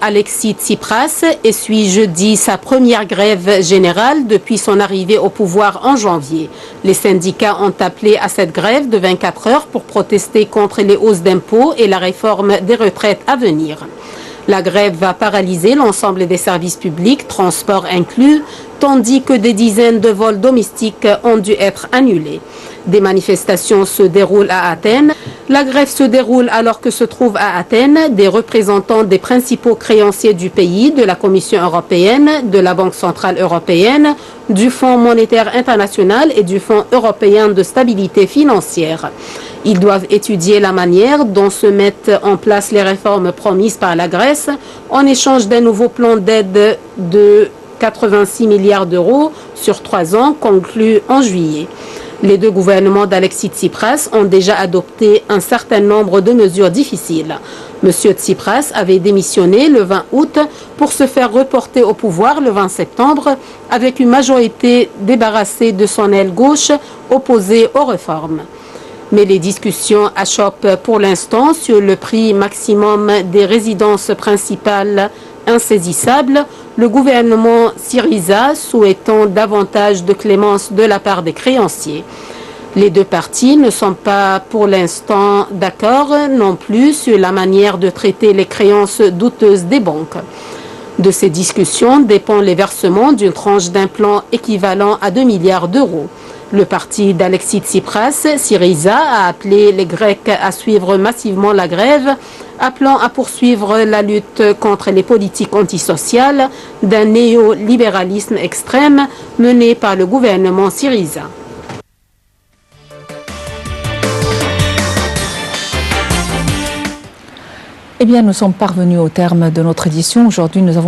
Alexis Tsipras essuie jeudi sa première grève générale depuis son arrivée au pouvoir en janvier. Les syndicats ont appelé à cette grève de 24 heures pour protester contre les hausses d'impôts et la réforme des retraites à venir. La grève va paralyser l'ensemble des services publics, transports inclus, tandis que des dizaines de vols domestiques ont dû être annulés. Des manifestations se déroulent à Athènes. La grève se déroule alors que se trouvent à Athènes des représentants des principaux créanciers du pays, de la Commission européenne, de la Banque centrale européenne, du Fonds monétaire international et du Fonds européen de stabilité financière. Ils doivent étudier la manière dont se mettent en place les réformes promises par la Grèce en échange d'un nouveau plan d'aide de 86 milliards d'euros sur 3 ans conclu en juillet. Les deux gouvernements d'Alexis Tsipras ont déjà adopté un certain nombre de mesures difficiles. M. Tsipras avait démissionné le 20 août pour se faire reporter au pouvoir le 20 septembre avec une majorité débarrassée de son aile gauche opposée aux réformes. Mais les discussions achoppent pour l'instant sur le prix maximum des résidences principales insaisissables, le gouvernement Syriza souhaitant davantage de clémence de la part des créanciers. Les deux parties ne sont pas pour l'instant d'accord non plus sur la manière de traiter les créances douteuses des banques. De ces discussions dépend les versements d'une tranche d'un plan équivalent à 2 milliards d'euros. Le parti d'Alexis Tsipras, Syriza, a appelé les Grecs à suivre massivement la grève, appelant à poursuivre la lutte contre les politiques antisociales d'un néolibéralisme extrême mené par le gouvernement Syriza. Eh bien, nous sommes parvenus au terme de notre édition. Aujourd'hui, nous avons